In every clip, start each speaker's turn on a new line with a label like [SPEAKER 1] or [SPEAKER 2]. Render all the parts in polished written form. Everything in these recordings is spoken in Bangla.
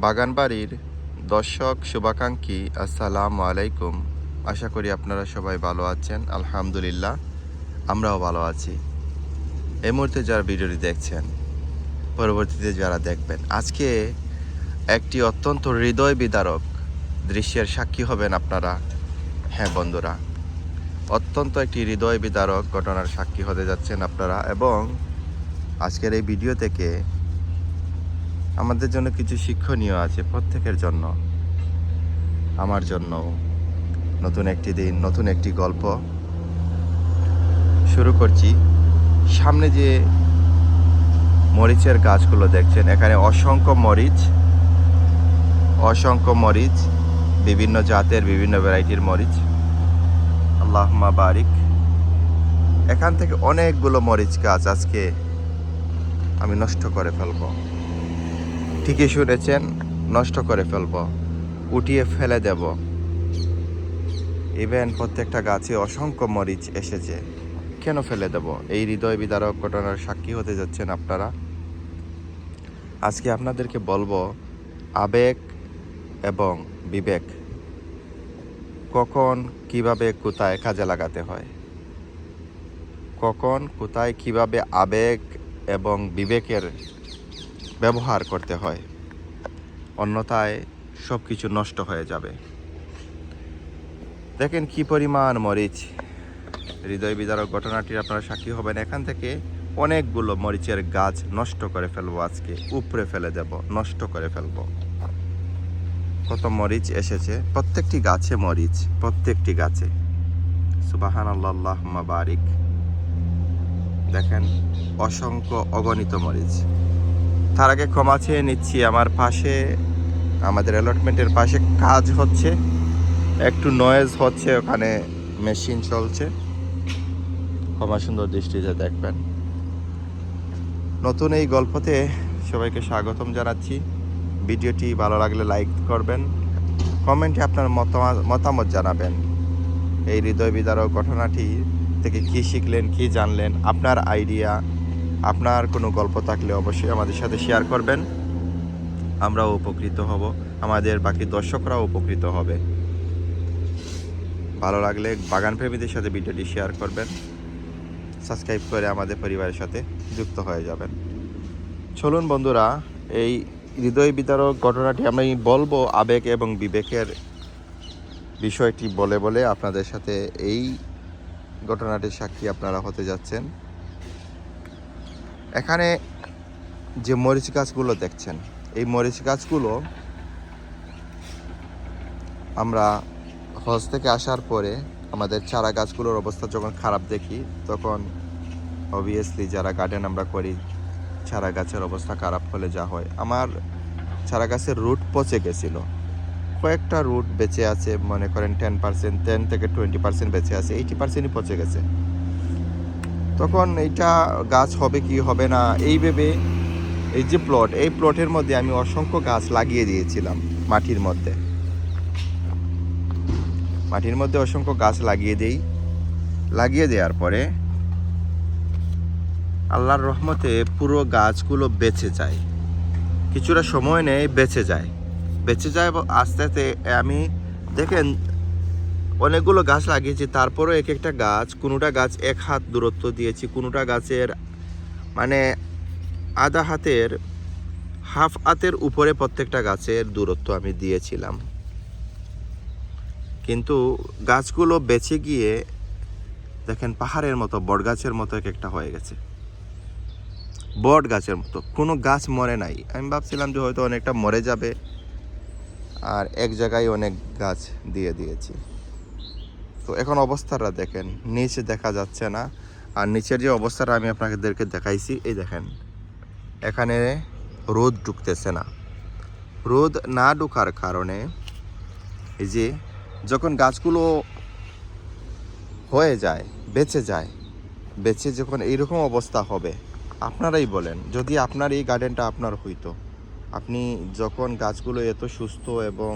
[SPEAKER 1] বাগানবাড়ির দর্শক শুভাকাঙ্ক্ষী আসসালামু আলাইকুম। আশা করি আপনারা সবাই ভালো আছেন। আলহামদুলিল্লাহ, আমরাও ভালো আছি। এই মুহূর্তে যারা ভিডিওটি দেখছেন, পরবর্তীতে যারা দেখবেন, আজকে একটি অত্যন্ত হৃদয় বিদারক দৃশ্যের সাক্ষী হবেন আপনারা। হ্যাঁ বন্ধুরা, অত্যন্ত একটি হৃদয় বিদারক ঘটনার সাক্ষী হতে যাচ্ছেন আপনারা। এবং আজকের এই ভিডিও থেকে আমাদের জন্য কিছু শিক্ষণীয় আছে, প্রত্যেকের জন্য, আমার জন্য। নতুন একটি দিন, নতুন একটি গল্প শুরু করছি। সামনে যে মরিচের গাছগুলো দেখছেন, এখানে অসংখ্য মরিচ, বিভিন্ন জাতের বিভিন্ন ভ্যারাইটির মরিচ। আল্লাহুম্মা বারিক। এখান থেকে অনেকগুলো মরিচ গাছ আজকে আমি নষ্ট করে ফেলবো। ঠিকই শুনেছেন, নষ্ট করে ফেলবো, উঠিয়ে ফেলে দেব। ইভেন প্রত্যেকটা গাছে অসংখ্য মরিচ এসেছে। কেন ফেলে দেব? এই হৃদয় বিদারক ঘটনার সাক্ষী হতে যাচ্ছেন আপনারা। আজকে আপনাদেরকে বলবো আবেগ এবং বিবেক কখন কিভাবে কোথায় কাজে লাগাতে হয়, কখন কোথায় কিভাবে আবেগ এবং বিবেকের ব্যবহার করতে হয়, অন্যথায় সব কিছু নষ্ট হয়ে যাবে। দেখেন কি পরিমাণ মরিচ। হৃদয় বিদারক ঘটনাটির আপনারা সাক্ষী হবেন। এখান থেকে অনেকগুলো মরিচের গাছ নষ্ট করে ফেলবো, আজকে উপড়ে ফেলে দেব, নষ্ট করে ফেলবো। কত মরিচ এসেছে, প্রত্যেকটি গাছে মরিচ, প্রত্যেকটি গাছে। সুবহানাল্লাহ, আল্লাহুম্মা বারিক। দেখেন অসংখ্য অগণিত মরিচ। তার আগে ক্ষমা চেয়ে নিচ্ছি, আমার পাশে, আমাদের অ্যালটমেন্টের পাশে কাজ হচ্ছে, একটু নয়েজ হচ্ছে, ওখানে মেশিন চলছে। ক্ষমা সুন্দর দৃষ্টিতে দেখবেন। নতুন এই গল্পতে সবাইকে স্বাগতম জানাচ্ছি। ভিডিওটি ভালো লাগলে লাইক করবেন, কমেন্টে আপনার মতামত জানাবেন। এই হৃদয় বিদারক ঘটনাটি থেকে কী শিখলেন, কী জানলেন, আপনার আইডিয়া, আপনার কোনো গল্প থাকলে অবশ্যই আমাদের সাথে শেয়ার করবেন। আমরাও উপকৃত হব, আমাদের বাকি দর্শকরাও উপকৃত হবে। ভালো লাগলে বাগানপ্রেমীদের সাথে ভিডিওটি শেয়ার করবেন, সাবস্ক্রাইব করে আমাদের পরিবারের সাথে যুক্ত হয়ে যাবেন। চলুন বন্ধুরা, এই হৃদয় বিদারক ঘটনাটি আমি বলবো আবেগ এবং বিবেকের বিষয়টি বলে বলে আপনাদের সাথে এই ঘটনাটির সাক্ষী আপনারা হতে যাচ্ছেন। এখানে যে মরিচ গাছগুলো দেখছেন, এই মরিচ গাছগুলো আমরা হজ থেকে আসার পরে আমাদের চারা গাছগুলোর অবস্থা যখন খারাপ দেখি, তখন অবভিয়াসলি যারা গার্ডেন আমরা করি, চারা গাছের অবস্থা খারাপ হলে যা হয়, আমার চারা গাছের রুট পচে গেছিলো। কয়েকটা রুট বেঁচে আছে, মনে করেন 10 থেকে 20% বেঁচে আছে, 80%ই পচে গেছে। তখন এইটা গাছ হবে কি হবে না এই ভেবে, এই যে প্লট, এই প্লটের মধ্যে আমি অসংখ্য গাছ লাগিয়ে দিয়েছিলাম। মাটির মধ্যে অসংখ্য গাছ লাগিয়ে দেওয়ার পরে আল্লাহর রহমতে পুরো গাছগুলো বেঁচে যায়। কিছুটা সময় নেই, বেঁচে যায়। আস্তে আস্তে আমি, দেখেন অনেকগুলো গাছ লাগিয়েছি, তারপরও এক একটা গাছ, কোনোটা গাছ 1 হাত দূরত্ব দিয়েছি, কোনোটা গাছের মানে আধা হাতের, হাফ হাতের উপরে প্রত্যেকটা গাছের দূরত্ব আমি দিয়েছিলাম। কিন্তু গাছগুলো বেঁচে গিয়ে দেখেন পাহাড়ের মতো, বট গাছের মতো এক একটা হয়ে গেছে, বট গাছের মতো। কোনো গাছ মরে নাই। আমি ভাবছিলাম যে হয়তো অনেকটা মরে যাবে, আর এক জায়গায় অনেক গাছ দিয়ে দিয়েছি। তো এখন অবস্থাটা দেখেন, নিচে দেখা যাচ্ছে না। আর নিচের যে অবস্থাটা আমি আপনাদেরকে দেখাইছি, এই দেখেন, এখানে রোদ ঢুকতেছে না। রোদ না ঢোকার কারণে এই যে যখন গাছগুলো হয়ে যায়, বেঁচে যখন এইরকম অবস্থা হবে, আপনারাই বলেন, যদি আপনার এই গার্ডেনটা আপনার হইতো, আপনি যখন গাছগুলো এত সুস্থ এবং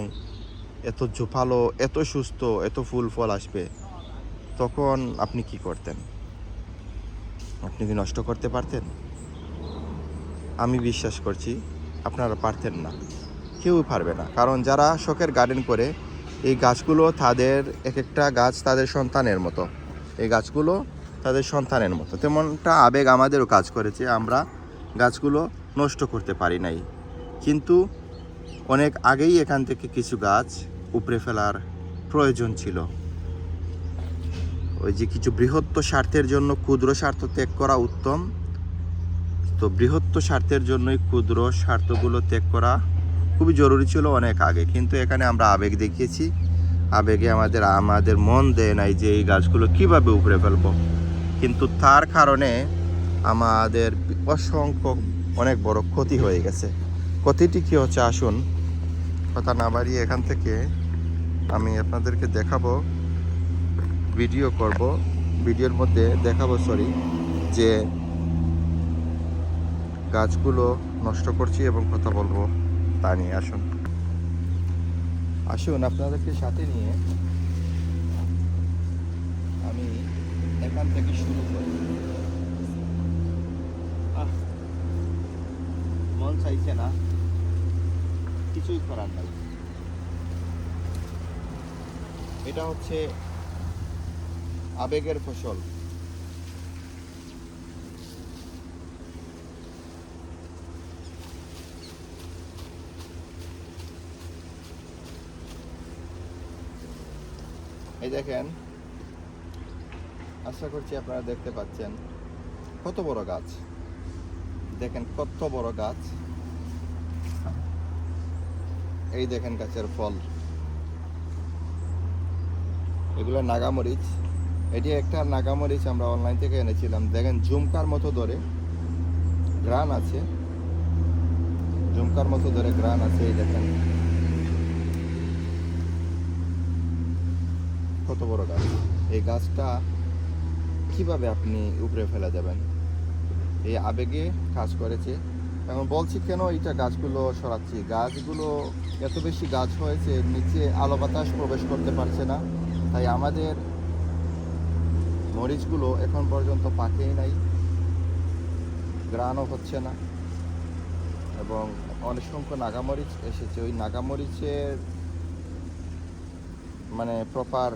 [SPEAKER 1] এত ঝোপালো, এত সুস্থ, এত ফুল ফল আসবে, তখন আপনি কি করতেন? আপনি কি নষ্ট করতে পারতেন? আমি বিশ্বাস করছি আপনারা পারতেন না। কেউই পারবে না। কারণ যারা শখের গার্ডেন করে, এই গাছগুলো তাদের এক একটা গাছ তাদের সন্তানের মতো। এই গাছগুলো তাদের সন্তানের মতো। তেমনটা আবেগ আমাদেরও কাজ করেছে। আমরা গাছগুলো নষ্ট করতে পারি নাই, কিন্তু অনেক আগেই এখান থেকে কিছু গাছ উপড়ে ফেলার প্রয়োজন ছিল। ওই যে কিছু বৃহত্ত স্বার্থের জন্য ক্ষুদ্র স্বার্থ ত্যাগ করা উত্তম, তো বৃহত্ত স্বার্থের জন্যই ক্ষুদ্র স্বার্থগুলো ত্যাগ করা খুবই জরুরি ছিল অনেক আগে। কিন্তু এখানে আমরা আবেগ দেখিয়েছি, আবেগে আমাদের মন দেয় নাই যে এই গাছগুলো কিভাবে উপড়ে ফেলবো, কিন্তু তার কারণে আমাদের অসংখ্য অনেক বড় ক্ষতি হয়ে গেছে। ক্ষতিটি কী হচ্ছে আসুন, কথা না বাড়িয়ে এখান থেকে আমি আপনাদেরকে দেখাবো, ভিডিওর মধ্যে দেখাবো যে গাছগুলো নষ্ট করছি এবং কথা বলবো তা নিয়ে। আসুন আপনাদেরকে সাথে নিয়ে আমি এখান থেকে শুরু করি। মন চাইছে না, কিছুই করার নাই। এটা হচ্ছে আবেগের ফসল। এই দেখেন, আশা করছি আপনারা দেখতে পাচ্ছেন কত বড় গাছ। দেখেন কত বড় গাছ। এই দেখেন গাছের ফল, এগুলো নাগামরিচ। এটি একটা নাগামরিচ আমরা অনলাইন থেকে এনেছিলাম। দেখেন ঝুমকার মতো ধরে গ্রান আছে, ঝুমকার মতো ধরে গ্রান আছে। এই দেখেন কত বড় গাছ। এই গাছটা কিভাবে আপনি উপড়ে ফেলে দেবেন? এই আবেগে কাজ করেছে। এখন বলছি কেন এইটা গাছগুলো সরাচ্ছি। গাছগুলো এত বেশি গাছ হয়েছে, নিচে আলো বাতাস প্রবেশ করতে পারছে না। তাই আমাদের মরিচগুলো এখন পর্যন্ত পাকেই নাই, গ্রানও হচ্ছে না। এবং অনেক সংখ্যক নাগামরিচ এসেছে। ওই নাগামরিচের মানে প্রপার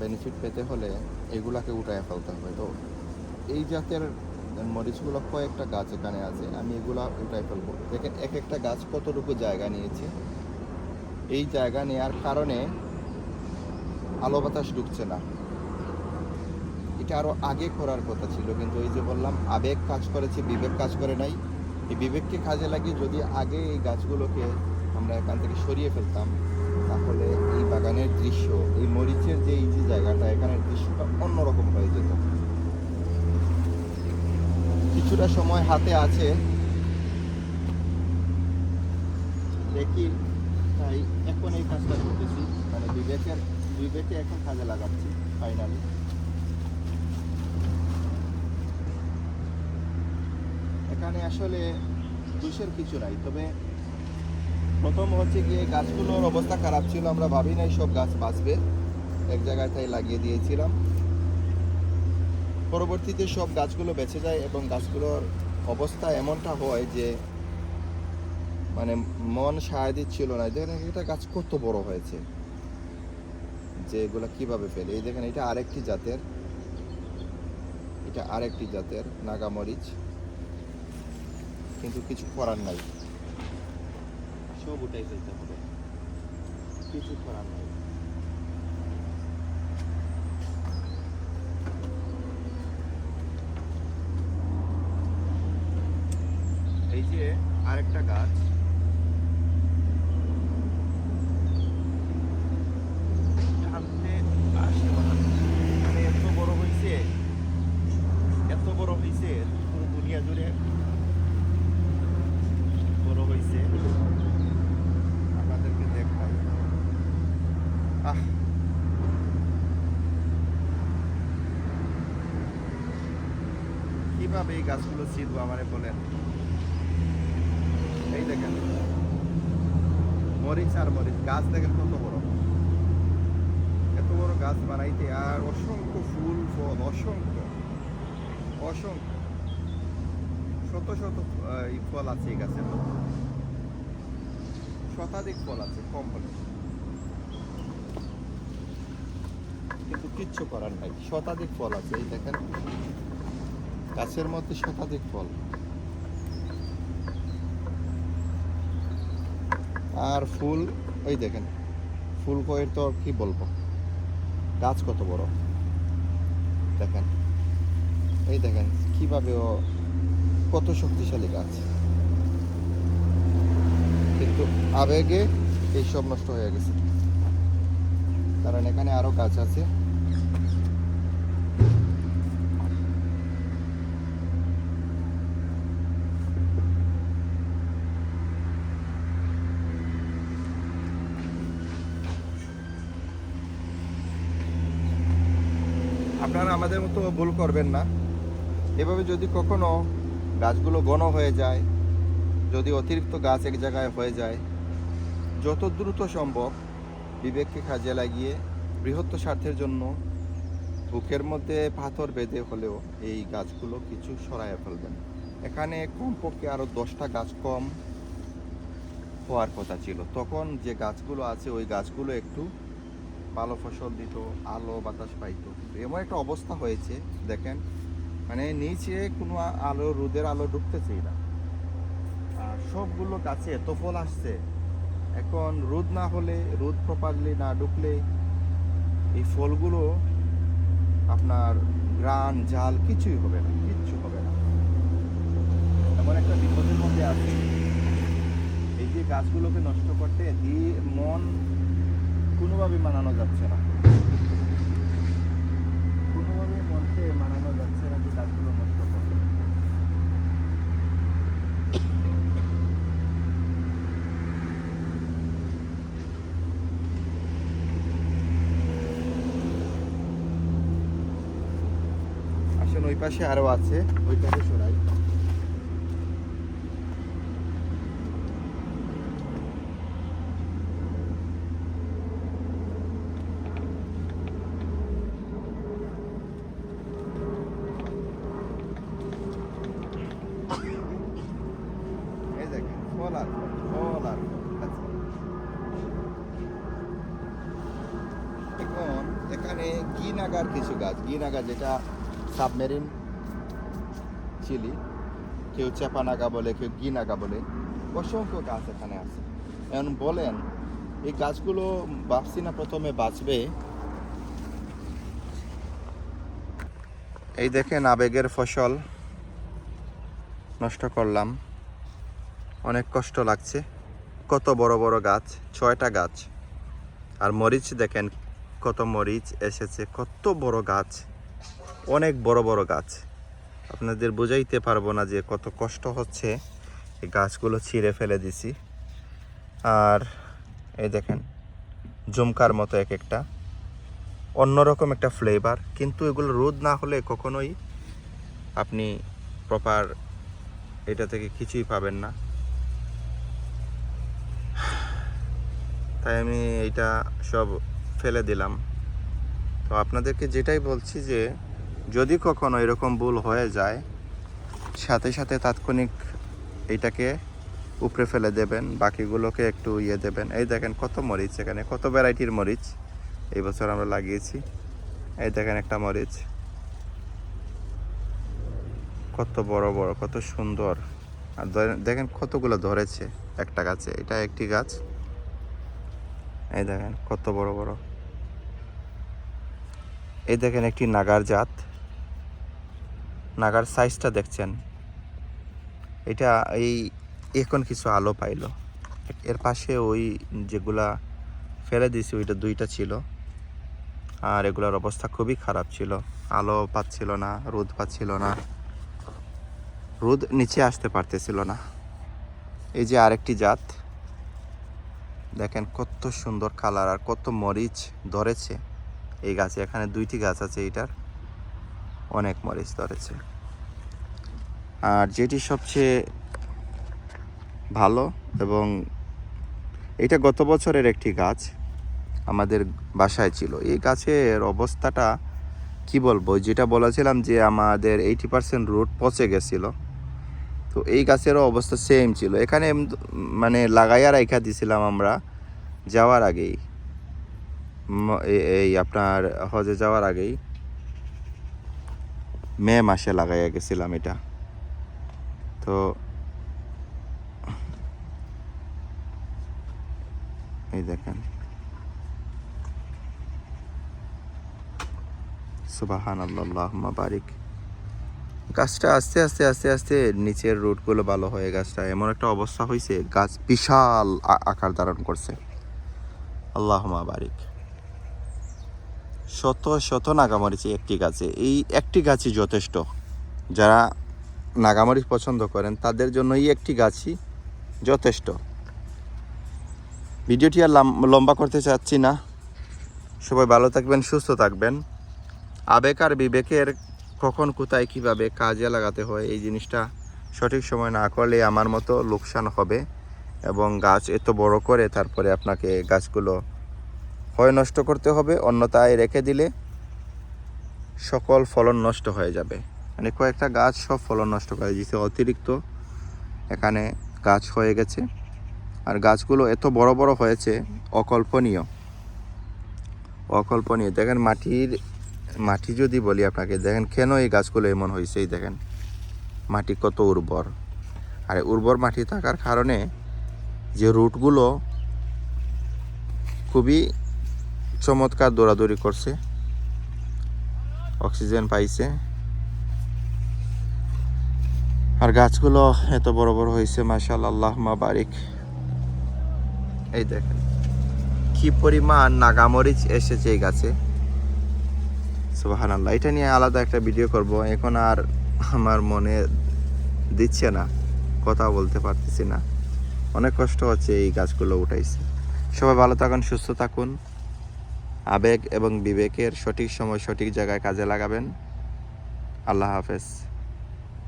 [SPEAKER 1] বেনিফিট পেতে হলে এগুলাকে উঠায় ফেলতে হবে। তো এই জাতের মরিচগুলো কয়েকটা গাছ এখানে আছে, আমি এগুলা উঠাই ফেলবো। দেখেন এক একটা গাছ কতটুকু জায়গা নিয়েছে। এই জায়গা নেওয়ার কারণে আলো বাতাস ঢুকছে না। এটা আরও আগে করার কথা ছিল, কিন্তু ওই যে বললাম আবেগ কাজ করেছে, বিবেক কাজ করে নাই। এই বিবেককে কাজে লাগিয়ে যদি আগে এই গাছগুলোকে আমরা এখান থেকে সরিয়ে ফেলতাম, তাহলে এই বাগানের দৃশ্য, এই মরিচের যে এই যে জায়গাটা, এখানের দৃশ্যটা অন্যরকম হয়ে যেত। কিছুটা সময় হাতে আছে, দেখি, তাই এখন এই কাজটা করতেছি। মানে বিবেকে এখন কাজে লাগাচ্ছি ফাইনালি। এখানে আসলে দোষের কিছু নাই, তবে প্রথম হচ্ছে গিয়ে গাছগুলোর অবস্থা খারাপ ছিল। আমরা ভাবি নাই সব গাছ বাঁচবে, এক জায়গায় তাই লাগিয়ে দিয়েছিলাম। পরবর্তীতে সব গাছগুলো বেঁচে যায় এবং গাছগুলোর অবস্থা এমনটা হয় যে মানে মন সায় দিচ্ছিল না। দেখেন এটা গাছ কত বড় হয়েছে, যে এগুলো কিভাবে ফেলে। এই দেখেন এটা আরেকটি জাতের নাগামরিচ, কিন্তু কিছু করার নাই, সব উঠাই ফেলতে হবে, কিছু করার নাই। এই যে আরেকটা গাছ, মানে এত বড় হয়েছে পুরো দুনিয়া জুড়ে বড় হয়েছে। আপনাদেরকে দেখাই। কিভাবে এই গাছগুলো ছিঁড়বো আমারে বলেন। এই দেখেন মরিচ আর মরিচ, গাছ দেখেন কত বড়। এত বড় গাছ বানাইতে আর অসংখ্য ফুল ফল, অসংখ্য শত শত ফল আছে এই গাছের মধ্যে, শতাধিক ফল আছে কম হলে, কিন্তু কিচ্ছু করার নাই, শতাধিক ফল আছে। এই দেখেন গাছের মধ্যে শতাধিক ফল। আর ফুল, ওই দেখেন ফুল কয়ের তো কি বলবো, গাছ কত বড় দেখেন। এই দেখেন কিভাবে ও কত শক্তিশালী গাছ, কিন্তু আবেগে এই সব নষ্ট হয়ে গেছে, কারণ এখানে আরো গাছ আছে। আপনারা আমাদের মতো ভুল করবেন না। এভাবে যদি কখনো গাছগুলো ঘন হয়ে যায়, যদি অতিরিক্ত গাছ এক জায়গায় হয়ে যায়, যত দ্রুত সম্ভব বিবেককে কাজে লাগিয়ে বৃহত্তর স্বার্থের জন্য বুকের মধ্যে পাথর বেঁধে হলেও এই গাছগুলো কিছু সরাইয়া ফেলবেন। এখানে কমপক্ষে আরও 10টা গাছ কম হওয়ার কথা ছিল। তখন যে গাছগুলো আছে ওই গাছগুলো একটু ভালো ফসল দিত, আলো বাতাস পাইতো। এমন একটা অবস্থা হয়েছে দেখেন, মানে নিচে কোনো আলো, রোদের আলো ঢুকতেছেই না। আর সবগুলো গাছে এত ফল আসছে, এখন রোদ না হলে, রোদ প্রপারলি না ঢুকলে এই ফলগুলো আপনার গ্রান জাল কিছুই হবে না, কিচ্ছু হবে না। এমন একটা বিপদের মধ্যে আছে। এই যে গাছগুলোকে নষ্ট করতে মন কোনোভাবে মানানো যাচ্ছে না, কোনোভাবে মনকে মানানো যাচ্ছে না যে গাছগুলো নষ্ট করতে। আসলে ওই পাশে আরো আছে, ওই পাশে সরাই। এই দেখেন ফল আর ফল আর এখন এখানে গিনাগার কিছু গাছ, গিনাগা যেটা সাবমেরিন চিলি, কেউ চেপানাগা বলে, কেউ গিনাগা বলে, অসংখ্য গাছ এখানে আছে। এখন বলেন এই গাছগুলো ভাবছি না প্রথমে বাঁচবে। এই দেখেন আবেগের ফসল নষ্ট করলাম, অনেক কষ্ট লাগছে। কত বড় বড় গাছ, 6টা গাছ। আর মরিচ দেখেন কত মরিচ এসেছে, কত বড় গাছ, অনেক বড় বড় গাছ। আপনাদের বোঝাইতে পারবো না যে কত কষ্ট হচ্ছে। এই গাছগুলো ছিঁড়ে ফেলে দিছি। আর এই দেখেন ঝুমকার মতো এক একটা অন্যরকম একটা ফ্লেভার, কিন্তু এগুলো রোদ না হলে কখনোই আপনি প্রপার এটা থেকে কিছুই পাবেন না। তাই আমি এইটা সব ফেলে দিলাম। তো আপনাদেরকে যেটাই বলছি যে যদি কখনো এরকম ভুল হয়ে যায়, সাথে সাথে তাৎক্ষণিক এইটাকে উপরে ফেলে দেবেন, বাকিগুলোকে একটু দেবেন। এই দেখেন কত মরিচ, এখানে কত ভ্যারাইটির মরিচ এই বছর আমরা লাগিয়েছি। এই দেখেন একটা মরিচ কত বড় বড়, কত সুন্দর। আর দেখেন কতগুলো ধরেছে একটা গাছে, এটা একটি গাছ। এই দেখেন কত বড় বড়। এই দেখেন একটি নাগার জাত, নাগার সাইজটা দেখছেন। এটা এই এখন কিছু আলো পাইলো। এর পাশে ওই যেগুলা ফেলে দিয়েছি ওইটা 2টা ছিল, আর এগুলোর অবস্থা খুবই খারাপ ছিল। আলো পাচ্ছিল না, রোদ পাচ্ছিল না, রোদ নিচে আসতে পারতেছিল না। এই যে আরেকটি জাত দেখেন কত সুন্দর কালার, আর কত মরিচ ধরেছে এই গাছে। এখানে 2টি গাছ আছে, এইটার অনেক মরিচ ধরেছে। আর যেটি সবচেয়ে ভালো, এবং এটা গত বছরের একটি গাছ আমাদের বাসায় ছিল। এই গাছের অবস্থাটা কি বলবো, যেটা বলেছিলাম যে আমাদের 80% রুট পচে গেছিল, তো এই গাছেরও অবস্থা সেম ছিল। এখানে মানে লাগাইয়া রাইখা দিছিলাম আমরা যাওয়ার আগেই, এই আপনার হজে যাওয়ার আগেই মে মাসে লাগাইয়া গেছিলাম এটা। তো এই দেখেন, সুবহানাল্লাহ, আল্লাহুম্মা বারিক। গাছটা আস্তে আস্তে আস্তে আস্তে নিচের রুটগুলো ভালো হয়ে গাছটা এমন একটা অবস্থা হয়েছে, গাছ বিশাল আকার ধারণ করছে। আল্লাহুম্মা বারিক। শত শত নাগামরিচ একটি গাছে, এই একটি গাছই যথেষ্ট। যারা নাগামরিচ পছন্দ করেন তাদের জন্য এই একটি গাছই যথেষ্ট। ভিডিওটি আর লম্বা করতে চাচ্ছি না। সবাই ভালো থাকবেন, সুস্থ থাকবেন। আবেগ আর বিবেকের কখন কোথায় কীভাবে কাজে লাগাতে হয় এই জিনিসটা সঠিক সময় না করলে আমার মতো লোকসান হবে, এবং গাছ এত বড় করে তারপরে আপনাকে গাছগুলো হয় নষ্ট করতে হবে, অন্যথায় রেখে দিলে সকল ফলন নষ্ট হয়ে যাবে। মানে কয়েকটা গাছ সব ফলন নষ্ট করে দিয়েছে, অতিরিক্ত এখানে গাছ হয়ে গেছে। আর গাছগুলো এত বড় বড় হয়েছে, অকল্পনীয়। দেখেন মাটি যদি বলি আপনাকে, দেখেন কেন এই গাছগুলো এমন হয়েছে। এই দেখেন মাটি কত উর্বর, আর উর্বর মাটি থাকার কারণে যে রুটগুলো খুবই চমৎকার দৌড়াদৌড়ি করছে, অক্সিজেন পাইছে, আর গাছগুলো এত বড় বড় হয়েছে। মাশাআল্লাহ, আল্লাহুম্মা বারিক। এই দেখেন কি পরিমাণ নাগামরিচ এসেছে এই গাছে, সুবহানাল্লাহ। এটা নিয়ে আলাদা একটা ভিডিও করব, এখন আর আমার মনে দিচ্ছে না, কথা বলতে পারতেছি না, অনেক কষ্ট হচ্ছে এই গাছগুলো উঠাইছে। সবাই ভালো থাকুন, সুস্থ থাকুন। আবেগ এবং বিবেকের সঠিক সময় সঠিক জায়গায় কাজে লাগাবেন। আল্লাহ হাফেজ।